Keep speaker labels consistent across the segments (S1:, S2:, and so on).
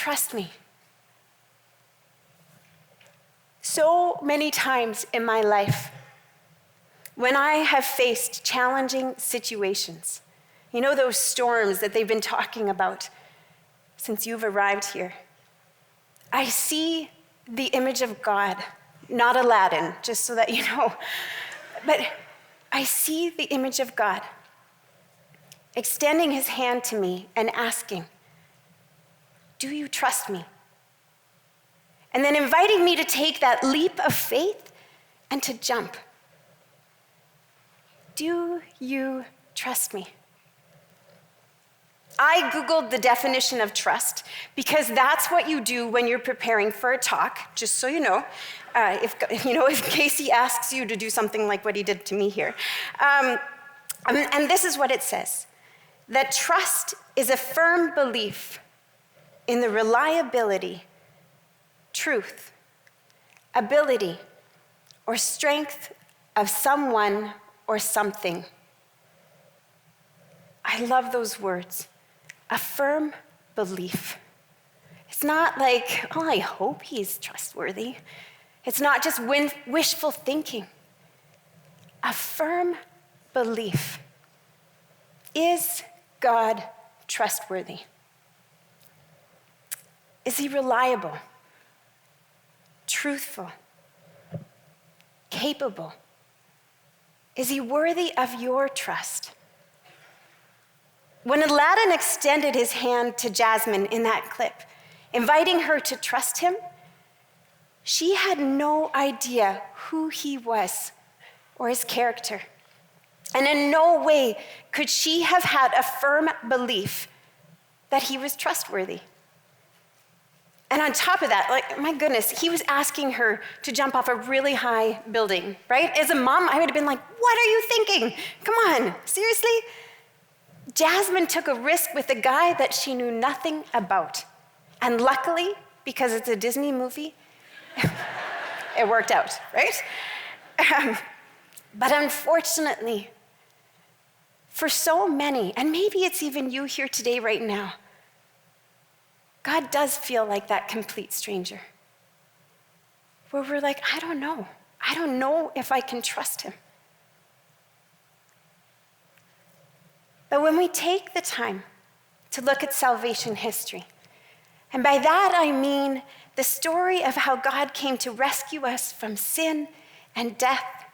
S1: trust me? So many times in my life, when I have faced challenging situations, you know those storms that they've been talking about since you've arrived here, I see the image of God, not Aladdin, just so that you know, but I see the image of God extending his hand to me and asking, do you trust me? And then inviting me to take that leap of faith and to jump. Do you trust me? I Googled the definition of trust because that's what you do when you're preparing for a talk, just so you know, if Casey asks you to do something like what he did to me here. And this is what it says, that trust is a firm belief in the reliability, truth, ability, or strength of someone or something. I love those words. A firm belief. It's not like, oh, I hope he's trustworthy. It's not just wishful thinking. A firm belief. Is God trustworthy? Is he reliable, truthful, capable? Is he worthy of your trust? When Aladdin extended his hand to Jasmine in that clip, inviting her to trust him, she had no idea who he was or his character. And in no way could she have had a firm belief that he was trustworthy. And on top of that, like, my goodness, he was asking her to jump off a really high building, right? As a mom, I would have been like, what are you thinking? Come on, seriously? Jasmine took a risk with a guy that she knew nothing about. And luckily, because it's a Disney movie, it worked out, right? But unfortunately, for so many, and maybe it's even you here today right now, God does feel like that complete stranger. Where we're like, I don't know. I don't know if I can trust him. But when we take the time to look at salvation history, and by that I mean the story of how God came to rescue us from sin and death,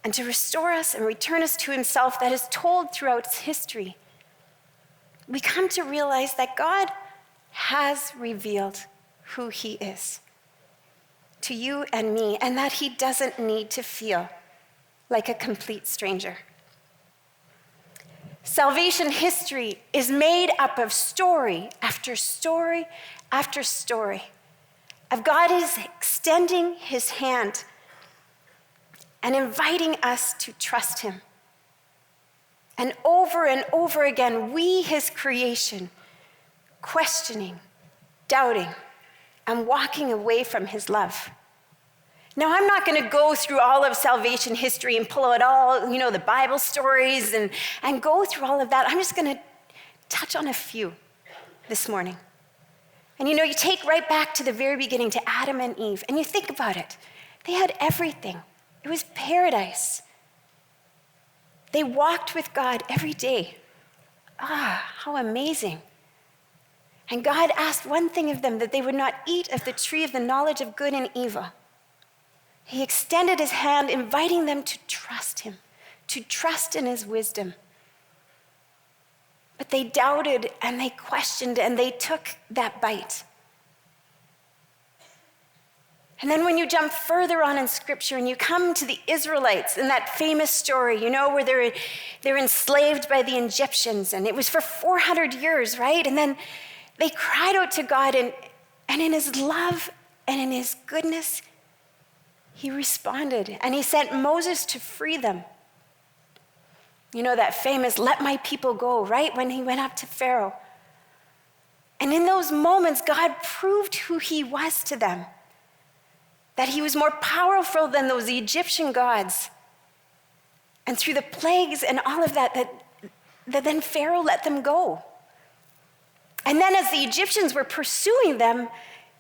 S1: and to restore us and return us to himself, that is told throughout history, we come to realize that God has revealed who he is to you and me, and that he doesn't need to feel like a complete stranger. Salvation history is made up of story after story after story of God is extending his hand and inviting us to trust him. And over again, we, his creation, questioning, doubting, and walking away from his love. Now, I'm not going to go through all of salvation history and pull out all, the Bible stories and go through all of that. I'm just going to touch on a few this morning. And you take right back to the very beginning, to Adam and Eve, and you think about it. They had everything. It was paradise. They walked with God every day. How amazing. And God asked one thing of them, that they would not eat of the tree of the knowledge of good and evil. He extended his hand, inviting them to trust him, to trust in his wisdom. But they doubted and they questioned and they took that bite. And then when you jump further on in scripture and you come to the Israelites in that famous story, where they're enslaved by the Egyptians, and it was for 400 years, right? And then they cried out to God, and in his love and in his goodness, he responded, and he sent Moses to free them. That famous, let my people go, right? When he went up to Pharaoh. And in those moments, God proved who he was to them. That he was more powerful than those Egyptian gods. And through the plagues and all of that then Pharaoh let them go. And then as the Egyptians were pursuing them,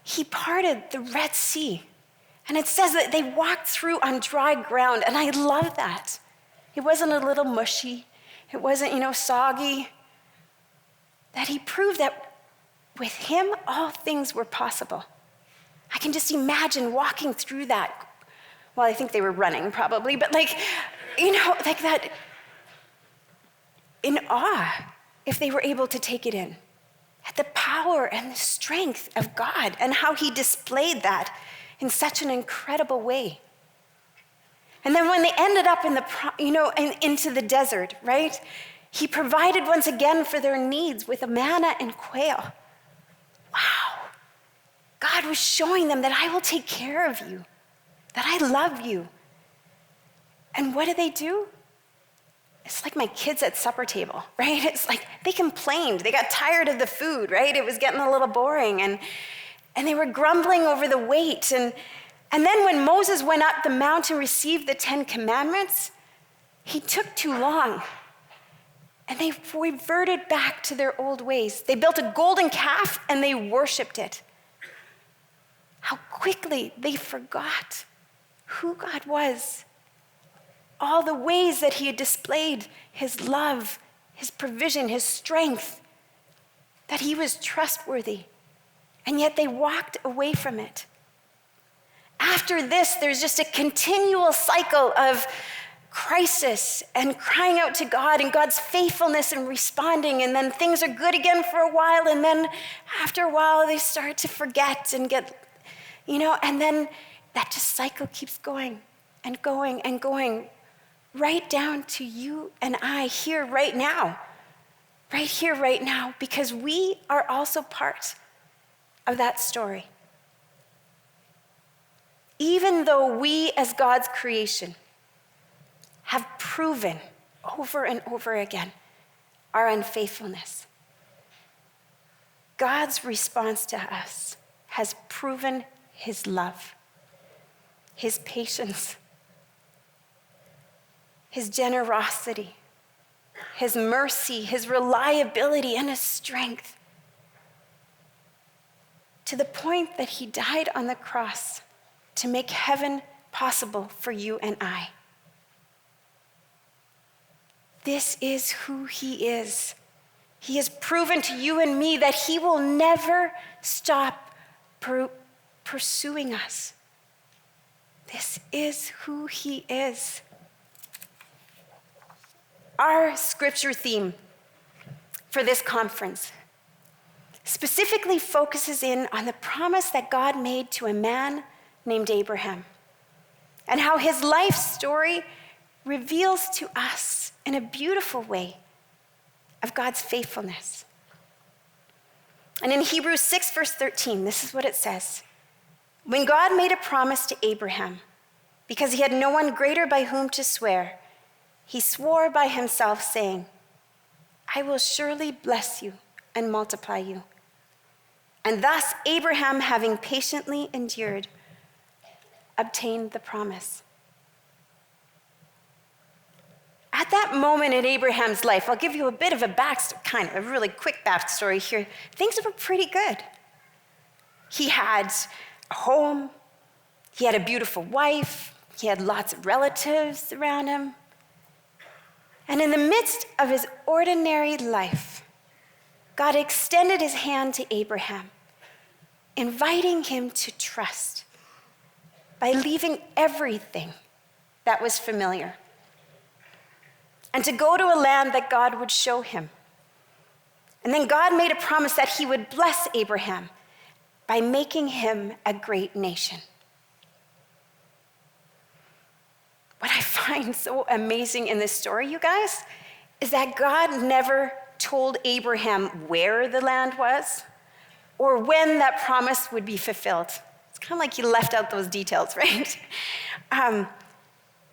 S1: he parted the Red Sea. And it says that they walked through on dry ground. And I love that. It wasn't a little mushy. It wasn't, soggy. That he proved that with him, all things were possible. I can just imagine walking through that. Well, I think they were running probably, but like that in awe if they were able to take it in. At the power and the strength of God and how he displayed that in such an incredible way. And then when they ended up into the desert, right? He provided once again for their needs with a manna and quail. Wow. God was showing them that I will take care of you, that I love you. And what do? It's like my kids at supper table, right? It's like they complained. They got tired of the food, right? It was getting a little boring. And they were grumbling over the weight. And then when Moses went up the mountain to receive the 10 Commandments, he took too long. And they reverted back to their old ways. They built a golden calf and they worshiped it. How quickly they forgot who God was. All the ways that he had displayed his love, his provision, his strength, that he was trustworthy. And yet they walked away from it. After this, there's just a continual cycle of crisis and crying out to God and God's faithfulness and responding. And then things are good again for a while. And then after a while, they start to forget and get, and then that just cycle keeps going and going and going. Right down to you and I here right now. Right here, right now, because we are also part of that story. Even though we as God's creation have proven over and over again our unfaithfulness, God's response to us has proven his love, his patience, his generosity, his mercy, his reliability, and his strength. To the point that he died on the cross to make heaven possible for you and I. This is who he is. He has proven to you and me that he will never stop pursuing us. This is who he is. Our scripture theme for this conference specifically focuses in on the promise that God made to a man named Abraham and how his life story reveals to us in a beautiful way of God's faithfulness. And in Hebrews 6, verse 13, this is what it says. When God made a promise to Abraham, because he had no one greater by whom to swear, he swore by himself, saying, I will surely bless you and multiply you. And thus Abraham, having patiently endured, obtained the promise. At that moment in Abraham's life, I'll give you a bit of a backstory, a really quick backstory here. Things were pretty good. He had a home, he had a beautiful wife, he had lots of relatives around him. And in the midst of his ordinary life, God extended his hand to Abraham, inviting him to trust by leaving everything that was familiar and to go to a land that God would show him. And then God made a promise that he would bless Abraham by making him a great nation. What I find so amazing in this story, you guys, is that God never told Abraham where the land was or when that promise would be fulfilled. It's kind of like he left out those details, right?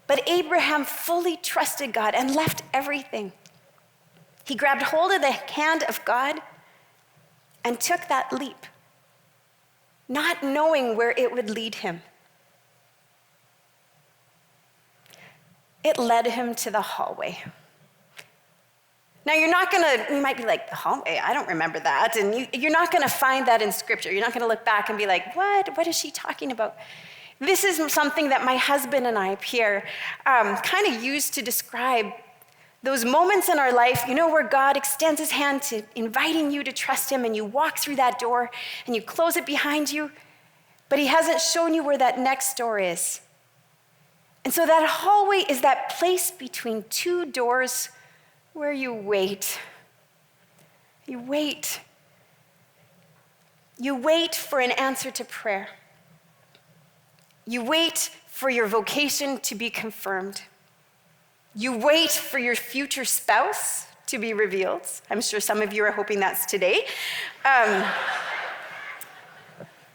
S1: But Abraham fully trusted God and left everything. He grabbed hold of the hand of God and took that leap, not knowing where it would lead him. It led him to the hallway. Now, you might be like, the hallway, I don't remember that. And you're not going to find that in Scripture. You're not going to look back and be like, what is she talking about? This is something that my husband and I, Pierre, kind of use to describe those moments in our life, where God extends his hand to inviting you to trust him, and you walk through that door and you close it behind you, but he hasn't shown you where that next door is. And so that hallway is that place between two doors where you wait. You wait. You wait for an answer to prayer. You wait for your vocation to be confirmed. You wait for your future spouse to be revealed. I'm sure some of you are hoping that's today.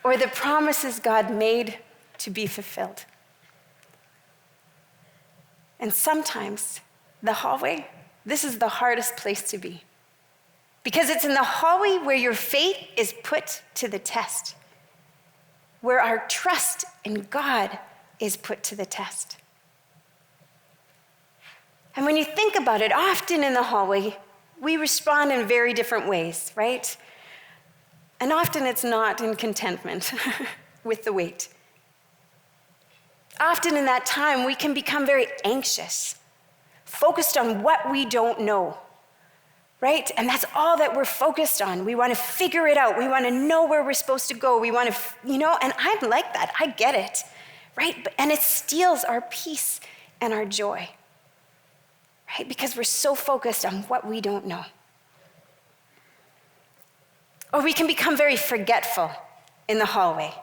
S1: Or the promises God made to be fulfilled. And sometimes the hallway, this is the hardest place to be. Because it's in the hallway where your faith is put to the test, where our trust in God is put to the test. And when you think about it, often in the hallway, we respond in very different ways, right? And often it's not in contentment with the wait. Often in that time, we can become very anxious, focused on what we don't know, right? And that's all that we're focused on. We want to figure it out. We want to know where we're supposed to go. We want to, and I'm like that. I get it, right? And it steals our peace and our joy. Right? Because we're so focused on what we don't know. Or we can become very forgetful in the hallway.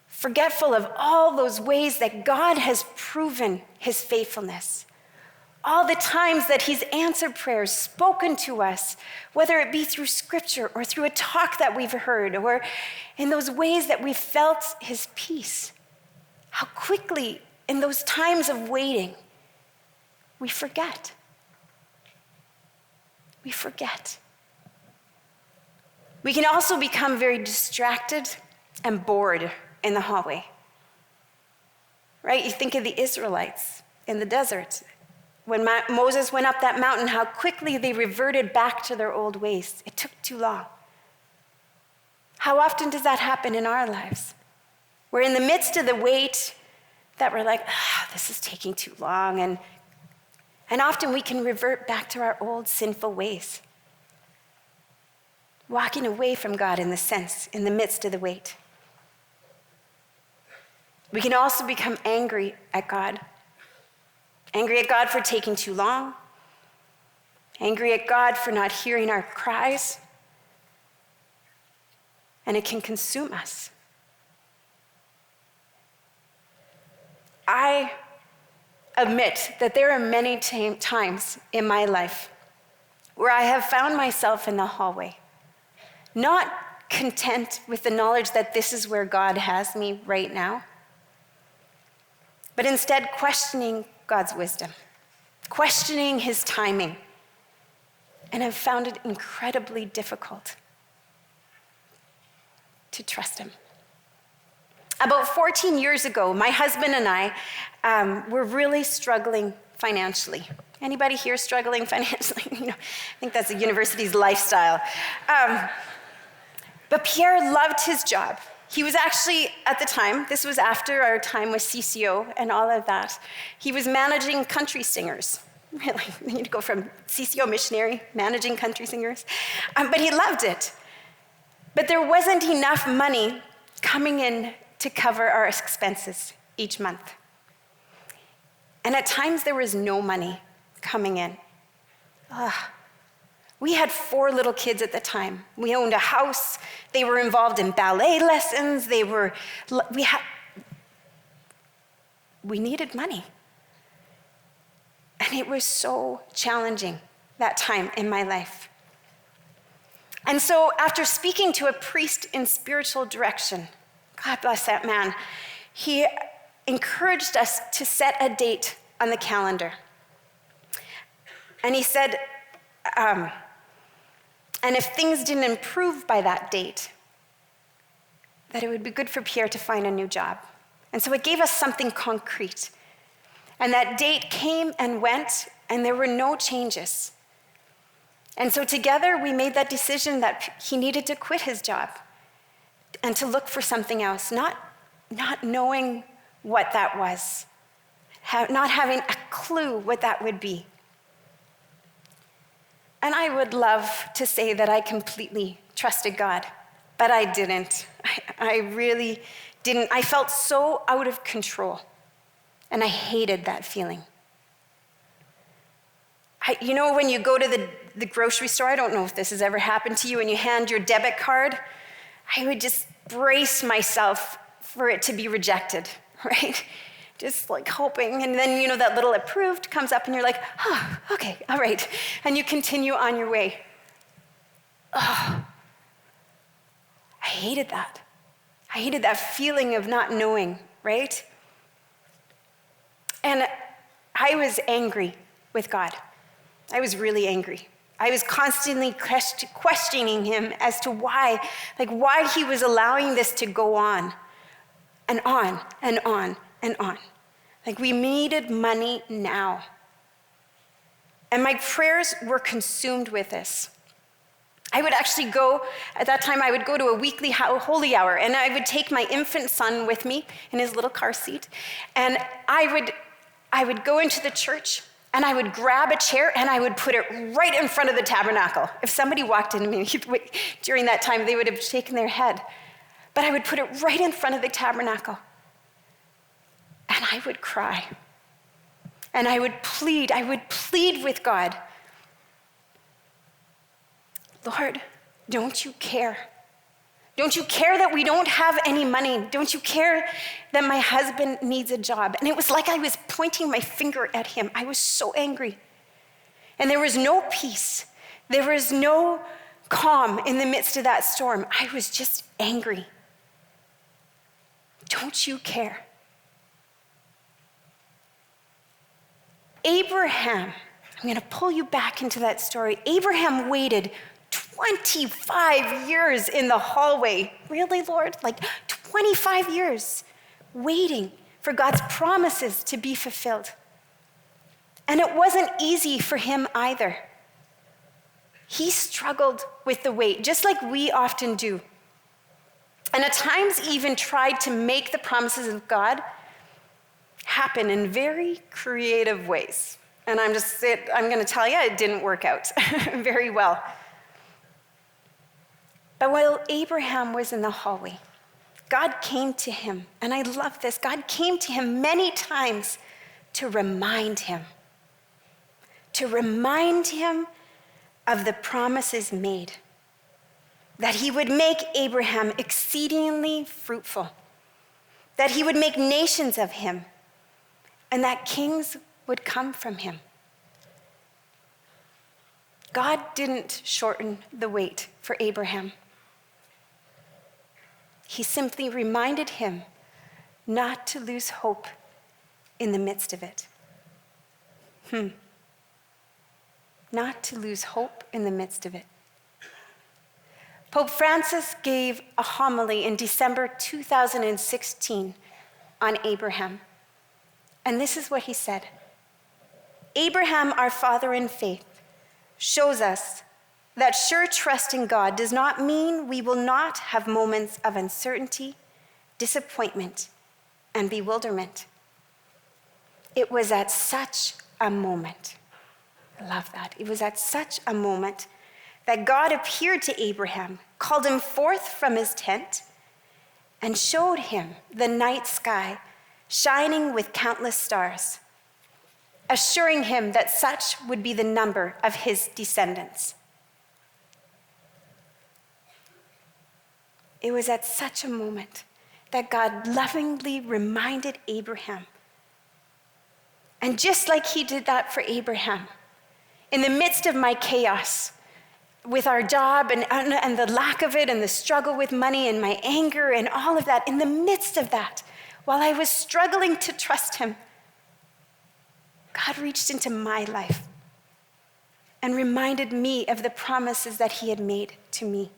S1: Forgetful of all those ways that God has proven his faithfulness. All the times that he's answered prayers, spoken to us, whether it be through Scripture or through a talk that we've heard, or in those ways that we've felt his peace. How quickly in those times of waiting, we forget. We forget. We can also become very distracted and bored in the hallway. Right? You think of the Israelites in the desert. When Moses went up that mountain, how quickly they reverted back to their old ways. It took too long. How often does that happen in our lives? We're in the midst of the wait that we're like, this is taking too long, and often we can revert back to our old sinful ways, walking away from God in the midst of the wait. We can also become angry at God for taking too long, angry at God for not hearing our cries, and it can consume us. I admit that there are many times in my life where I have found myself in the hallway, not content with the knowledge that this is where God has me right now, but instead questioning God's wisdom, questioning his timing, and I've found it incredibly difficult to trust him. About 14 years ago, my husband and I were really struggling financially. Anybody here struggling financially? I think that's the university's lifestyle. But Pierre loved his job. He was actually, at the time, this was after our time with CCO and all of that, he was managing country singers. Really, you need to go from CCO missionary, managing country singers. But he loved it. But there wasn't enough money coming in to cover our expenses each month. And at times there was no money coming in. We had 4 little kids at the time. We owned a house. They were involved in ballet lessons. We needed money. And it was so challenging that time in my life. And so after speaking to a priest in spiritual direction, God bless that man, he encouraged us to set a date on the calendar. And he said, and if things didn't improve by that date, that it would be good for Pierre to find a new job. And so it gave us something concrete. And that date came and went, and there were no changes. And so together we made that decision that he needed to quit his job and to look for something else, not knowing what that was, not having a clue what that would be. And I would love to say that I completely trusted God, but I didn't. I really didn't. I felt so out of control, and I hated that feeling. You know, when you go to the grocery store, I don't know if this has ever happened to you, and you hand your debit card, I would just brace myself for it to be rejected, right? Just like hoping. And then, you know, that little approved comes up and you're like, oh, okay, all right. And you continue on your way. Oh, I hated that. I hated that feeling of not knowing, right? And I was angry with God. I was really angry. I was constantly questioning him as to why he was allowing this to go on and on and on and on. Like, we needed money now. And my prayers were consumed with this. I would actually go, at that time, I would go to a weekly holy hour, and I would take my infant son with me in his little car seat, and I would go into the church, and I would grab a chair, and I would put it right in front of the tabernacle. If somebody walked into me during that time, they would have shaken their head. But I would put it right in front of the tabernacle. And I would cry. And I would plead with God. Lord, don't you care? Don't you care that we don't have any money? Don't you care that my husband needs a job? And it was like I was pointing my finger at him. I was so angry. And there was no peace. There was no calm in the midst of that storm. I was just angry. Don't you care? Abraham, I'm going to pull you back into that story. Abraham waited 25 years in the hallway. Really, Lord? Like 25 years waiting for God's promises to be fulfilled. And it wasn't easy for him either. He struggled with the wait, just like we often do. And at times even tried to make the promises of God happen in very creative ways. And I'm going to tell you, it didn't work out very well. But while Abraham was in the hallway, God came to him, and I love this. God came to him many times to remind him of the promises made, that he would make Abraham exceedingly fruitful, that he would make nations of him, and that kings would come from him. God didn't shorten the wait for Abraham. He simply reminded him not to lose hope in the midst of it. Not to lose hope in the midst of it. Pope Francis gave a homily in December 2016 on Abraham. And this is what he said. Abraham, our father in faith, shows us that sure trust in God does not mean we will not have moments of uncertainty, disappointment, and bewilderment. It was at such a moment, I love that, it was at such a moment that God appeared to Abraham, called him forth from his tent, and showed him the night sky shining with countless stars, assuring him that such would be the number of his descendants. It was at such a moment that God lovingly reminded Abraham. And just like he did that for Abraham, in the midst of my chaos, with our job and the lack of it and the struggle with money and my anger and all of that, in the midst of that, while I was struggling to trust him, God reached into my life and reminded me of the promises that he had made to me.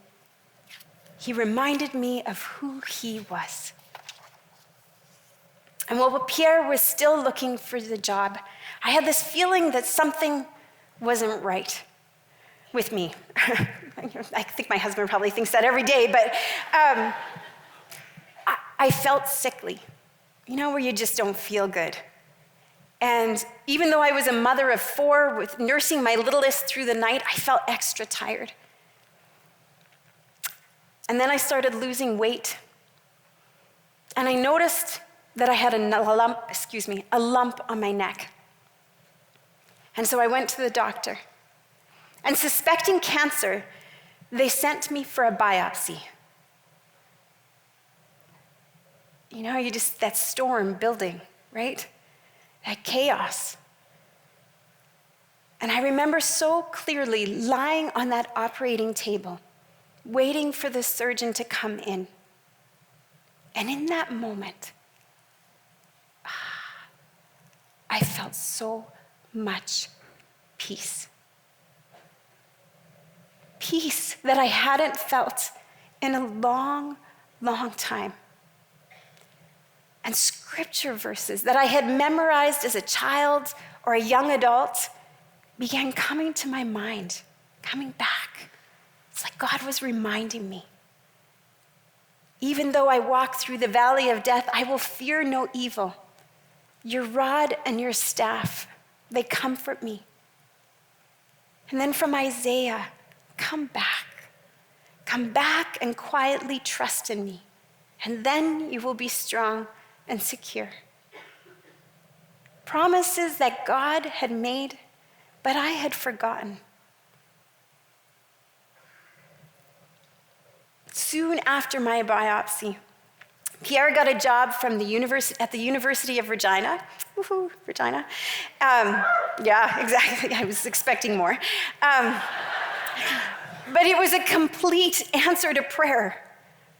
S1: He reminded me of who he was. And while Pierre was still looking for the job, I had this feeling that something wasn't right with me. I think my husband probably thinks that every day, but I felt sickly, where you just don't feel good. And even though I was a mother of 4 with nursing my littlest through the night, I felt extra tired. And then I started losing weight. And I noticed that I had a lump on my neck. And so I went to the doctor. And suspecting cancer, they sent me for a biopsy. That storm building, right? That chaos. And I remember so clearly lying on that operating table, waiting for the surgeon to come in. And in that moment, I felt so much peace. Peace that I hadn't felt in a long, long time. And scripture verses that I had memorized as a child or a young adult began coming to my mind, coming back. It's like God was reminding me. Even though I walk through the valley of death, I will fear no evil. Your rod and your staff, they comfort me. And then from Isaiah, come back. Come back and quietly trust in me. And then you will be strong and secure. Promises that God had made, but I had forgotten. Soon after my biopsy, Pierre got a job from at the University of Regina. Woohoo, Regina. Yeah, exactly. I was expecting more. But it was a complete answer to prayer,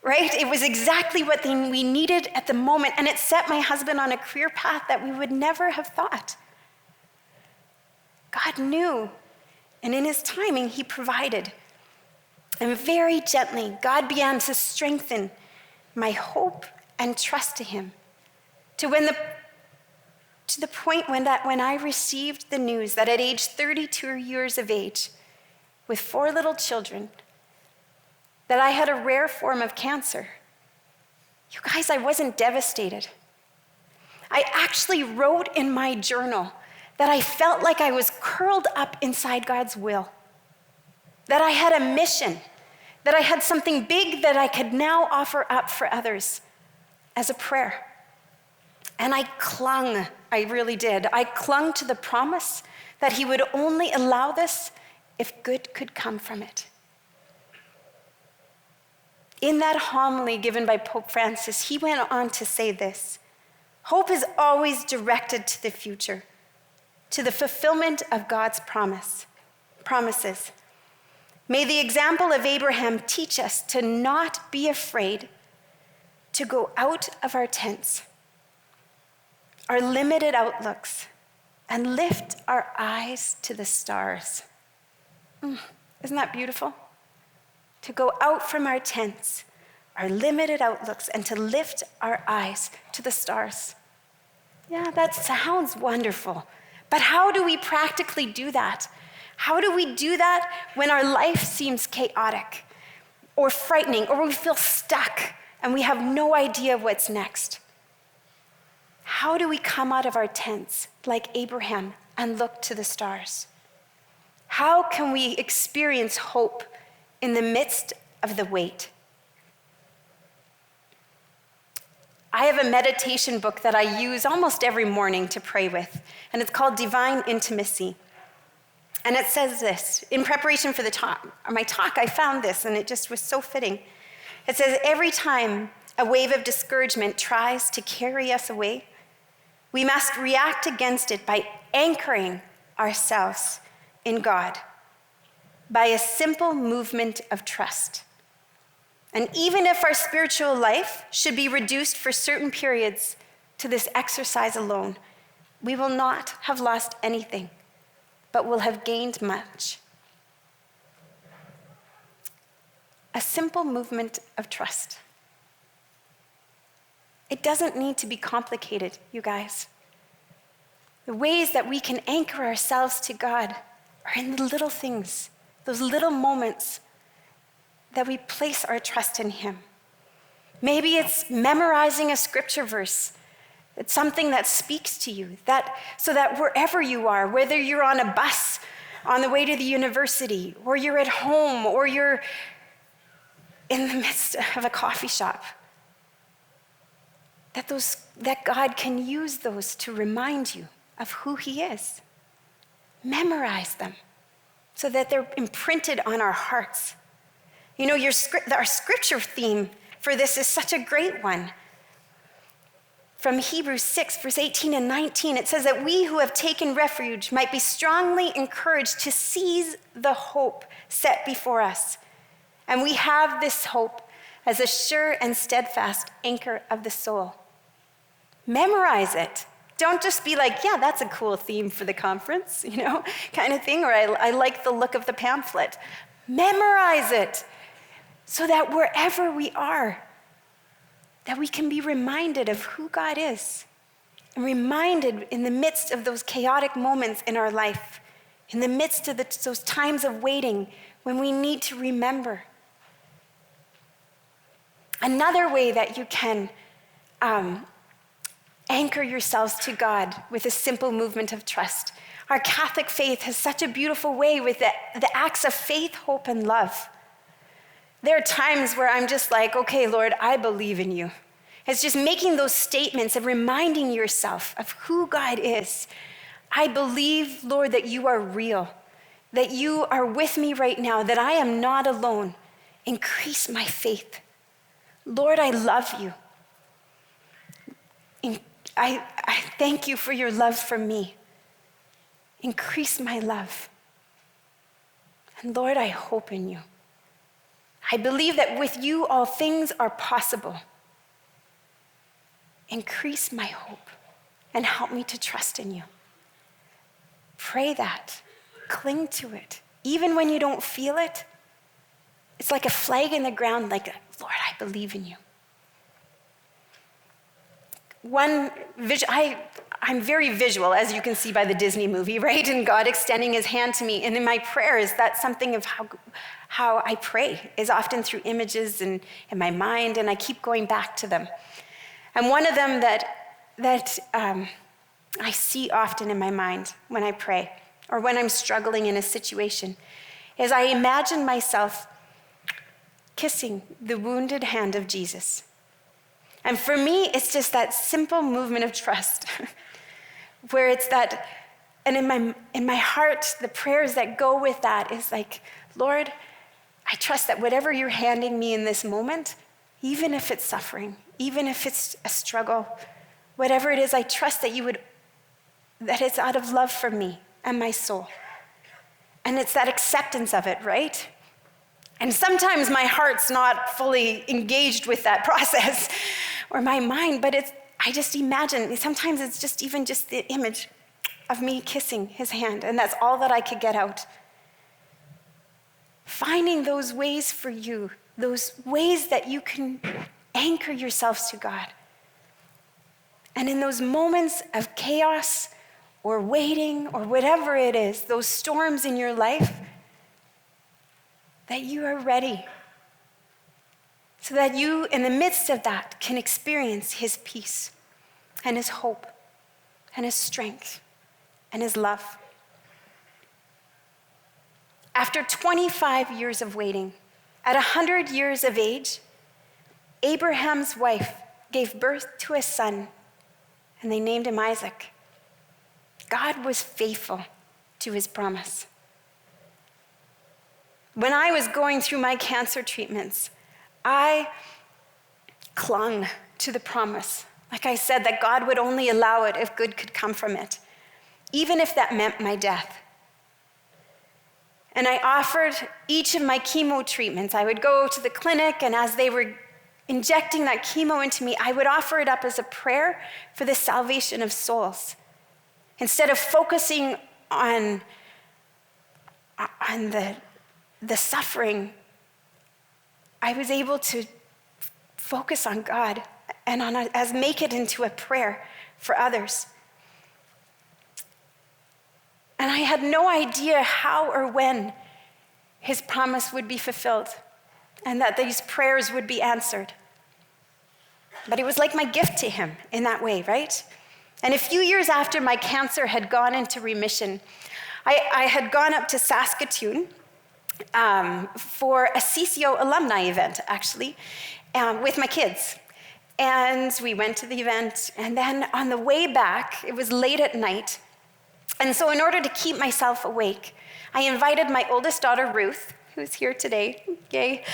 S1: right? It was exactly what we needed at the moment, and it set my husband on a career path that we would never have thought. God knew, and in his timing, he provided. And very gently, God began to strengthen my hope and trust to him, to the point when I received the news that at age 32 years of age, with 4 little children, that I had a rare form of cancer. You guys, I wasn't devastated. I actually wrote in my journal that I felt like I was curled up inside God's will, that I had a mission, that I had something big that I could now offer up for others as a prayer. And I really did. I clung to the promise that he would only allow this if good could come from it. In that homily given by Pope Francis, he went on to say this: hope is always directed to the future, to the fulfillment of God's promises. May the example of Abraham teach us to not be afraid to go out of our tents, our limited outlooks, and lift our eyes to the stars. Isn't that beautiful? To go out from our tents, our limited outlooks, and to lift our eyes to the stars. Yeah, that sounds wonderful. But how do we practically do that? How do we do that when our life seems chaotic or frightening, or we feel stuck and we have no idea what's next? How do we come out of our tents like Abraham and look to the stars? How can we experience hope in the midst of the wait? I have a meditation book that I use almost every morning to pray with, and it's called Divine Intimacy. And it says this, in preparation for my talk, I found this, and it just was so fitting. It says, every time a wave of discouragement tries to carry us away, we must react against it by anchoring ourselves in God, by a simple movement of trust. And even if our spiritual life should be reduced for certain periods to this exercise alone, we will not have lost anything, but will have gained much. A simple movement of trust. It doesn't need to be complicated, you guys. The ways that we can anchor ourselves to God are in the little things, those little moments that we place our trust in him. Maybe it's memorizing a scripture verse. It's something that speaks to you, so that wherever you are, whether you're on a bus on the way to the university, or you're at home, or you're in the midst of a coffee shop, that God can use those to remind you of who he is. Memorize them so that they're imprinted on our hearts. You know, our scripture theme for this is such a great one. From Hebrews 6, verse 18 and 19, it says that we who have taken refuge might be strongly encouraged to seize the hope set before us. And we have this hope as a sure and steadfast anchor of the soul. Memorize it. Don't just be like, yeah, that's a cool theme for the conference, kind of thing, or I like the look of the pamphlet. Memorize it so that wherever we are, that we can be reminded of who God is, and reminded in the midst of those chaotic moments in our life, in the midst of those times of waiting when we need to remember. Another way that you can anchor yourselves to God with a simple movement of trust. Our Catholic faith has such a beautiful way with the acts of faith, hope, and love. There are times where I'm just like, okay, Lord, I believe in you. It's just making those statements and reminding yourself of who God is. I believe, Lord, that you are real, that you are with me right now, that I am not alone. Increase my faith. Lord, I love you. I thank you for your love for me. Increase my love. And Lord, I hope in you. I believe that with you all things are possible. Increase my hope and help me to trust in you. Pray that. Cling to it. Even when you don't feel it, it's like a flag in the ground, like, Lord, I believe in you. I'm very visual, as you can see by the Disney movie, right? And God extending his hand to me. And in my prayers, that's something of how I pray, is often through images and in my mind, and I keep going back to them. And one of them that I see often in my mind when I pray, or when I'm struggling in a situation, is I imagine myself kissing the wounded hand of Jesus. And for me, it's just that simple movement of trust, where it's that, and in my heart, the prayers that go with that is like, Lord, I trust that whatever you're handing me in this moment, even if it's suffering, even if it's a struggle, whatever it is, I trust that that it's out of love for me and my soul. And it's that acceptance of it, right? And sometimes my heart's not fully engaged with that process, or my mind, but I just imagine, sometimes it's just the image of me kissing his hand, and that's all that I could get out. Finding those ways for you, those ways that you can anchor yourselves to God. And in those moments of chaos or waiting or whatever it is, those storms in your life, that you are ready, so that you, in the midst of that, can experience his peace and his hope and his strength and his love. After 25 years of waiting, at 100 years of age, Abraham's wife gave birth to a son, and they named him Isaac. God was faithful to his promise. When I was going through my cancer treatments, I clung to the promise. Like I said, that God would only allow it if good could come from it, even if that meant my death. And I offered each of my chemo treatments. I would go to the clinic, and as they were injecting that chemo into me, I would offer it up as a prayer for the salvation of souls. Instead of focusing on the suffering, I was able to focus on God and as make it into a prayer for others. And I had no idea how or when his promise would be fulfilled and that these prayers would be answered. But it was like my gift to him in that way, right? And a few years after my cancer had gone into remission, I had gone up to Saskatoon for a CCO alumni event, actually, with my kids. And we went to the event, and then on the way back, it was late at night. And so in order to keep myself awake, I invited my oldest daughter, Ruth, who's here today, yay,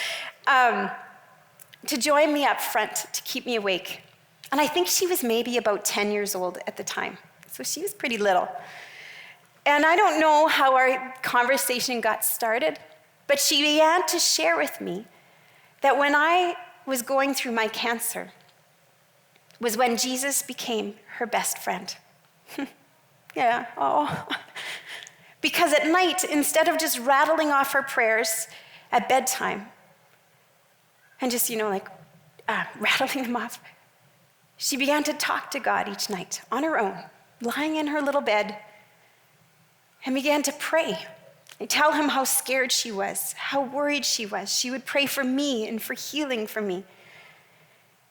S1: to join me up front to keep me awake. And I think she was maybe about 10 years old at the time. So she was pretty little. And I don't know how our conversation got started, but she began to share with me that when I was going through my cancer was when Jesus became her best friend. Yeah, oh. Because at night, instead of just rattling off her prayers at bedtime and just, rattling them off, she began to talk to God each night on her own, lying in her little bed, and began to pray and tell him how scared she was, how worried she was. She would pray for me and for healing for me.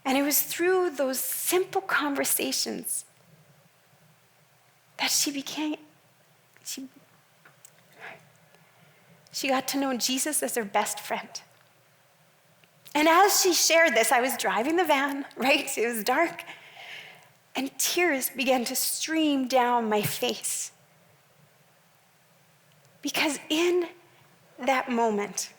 S1: And it was through those simple conversations that she got to know Jesus as her best friend. And as she shared this, I was driving the van, right? It was dark, and tears began to stream down my face. Because in that moment,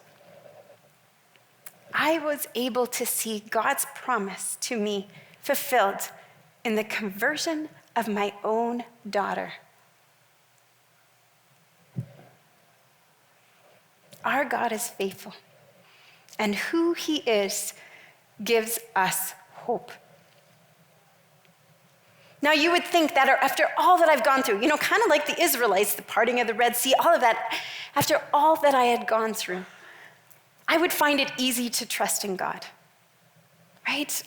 S1: I was able to see God's promise to me fulfilled in the conversion of my own daughter. Our God is faithful, and who he is gives us hope. Now, you would think that after all that I've gone through, kind of like the Israelites, the parting of the Red Sea, all of that, after all that I had gone through, I would find it easy to trust in God, right?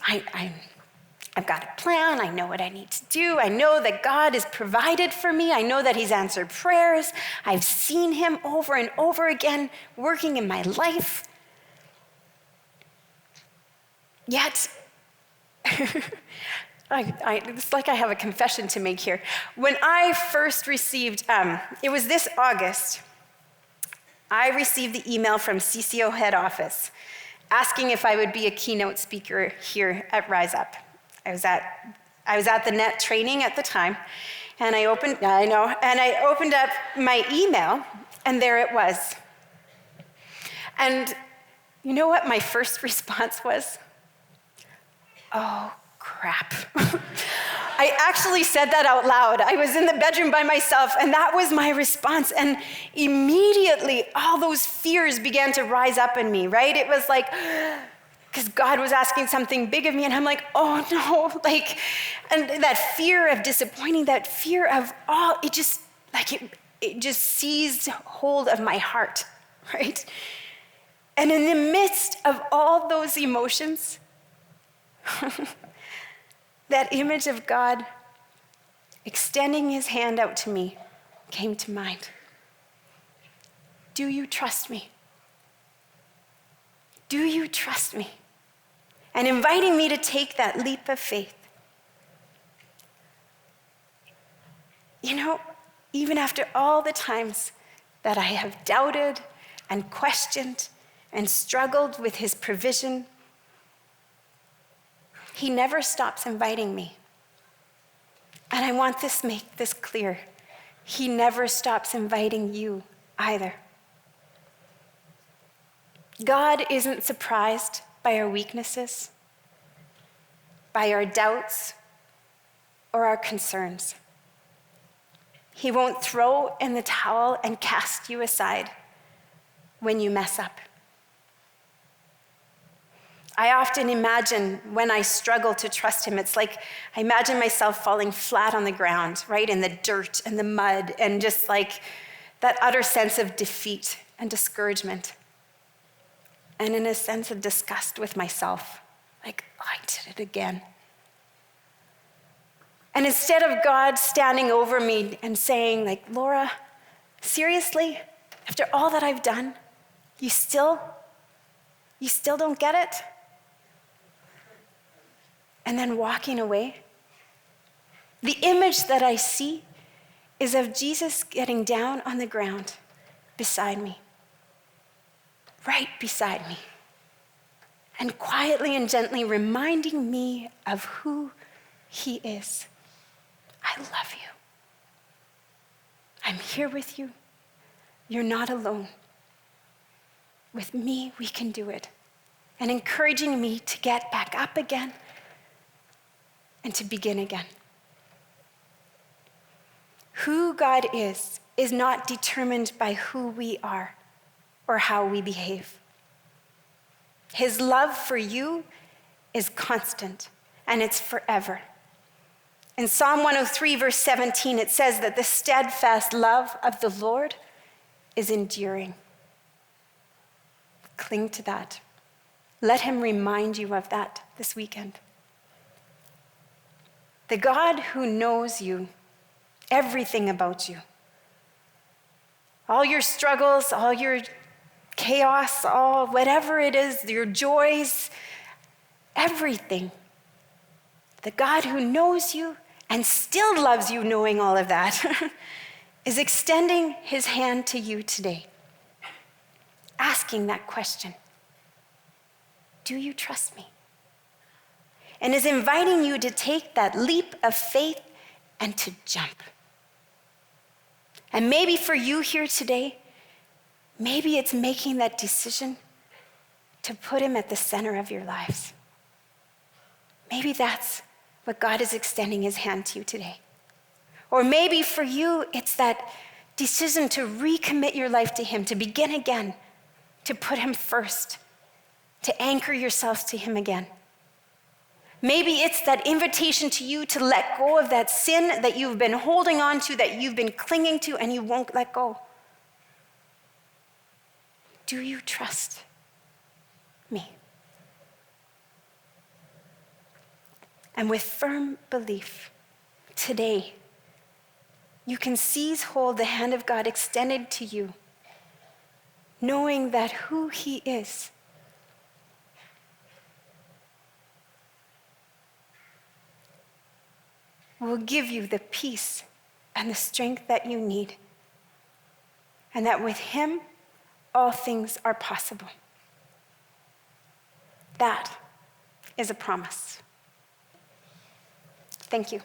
S1: I've got a plan. I know what I need to do. I know that God has provided for me. I know that he's answered prayers. I've seen him over and over again working in my life. Yet, it's like I have a confession to make here. When I first received, it was this August, I received the email from CCO head office asking if I would be a keynote speaker here at Rise Up. I was at the net training at the time, and I opened up my email, and there it was. And you know what my first response was? Oh, crap. I actually said that out loud. I was in the bedroom by myself, and that was my response. And immediately, all those fears began to rise up in me, right? It was like, because God was asking something big of me, and I'm like, oh no, and that fear of disappointing, that fear of it just seized hold of my heart, right? And in the midst of all those emotions, that image of God extending his hand out to me came to mind. Do you trust me? Do you trust me? And inviting me to take that leap of faith. Even after all the times that I have doubted and questioned and struggled with his provision, he never stops inviting me. And I want to make this clear. He never stops inviting you either. God isn't surprised by our weaknesses, by our doubts, or our concerns. He won't throw in the towel and cast you aside when you mess up. I often imagine when I struggle to trust him, it's like I imagine myself falling flat on the ground, right, in the dirt and the mud, and just like that utter sense of defeat and discouragement. And in a sense of disgust with myself, like, oh, I did it again. And instead of God standing over me and saying, like, Laura, seriously, after all that I've done, you still don't get it? And then walking away. The image that I see is of Jesus getting down on the ground beside me, right beside me, and quietly and gently reminding me of who he is. I love you. I'm here with you. You're not alone. With me, we can do it. And encouraging me to get back up again and to begin again. Who God is not determined by who we are or how we behave. His love for you is constant, and it's forever. In Psalm 103, verse 17, it says that the steadfast love of the Lord is enduring. Cling to that. Let him remind you of that this weekend. The God who knows you, everything about you, all your struggles, all your chaos, all whatever it is, your joys, everything. The God who knows you and still loves you knowing all of that is extending his hand to you today, asking that question, do you trust me? And is inviting you to take that leap of faith and to jump. And maybe for you here today, maybe it's making that decision to put him at the center of your lives. Maybe that's what God is extending his hand to you today. Or maybe for you, it's that decision to recommit your life to him, to begin again, to put him first, to anchor yourselves to him again. Maybe it's that invitation to you to let go of that sin that you've been holding on to, that you've been clinging to, and you won't let go. Do you trust me? And with firm belief, today, you can seize hold the hand of God extended to you, knowing that who he is will give you the peace and the strength that you need, and that with him, all things are possible. That is a promise. Thank you.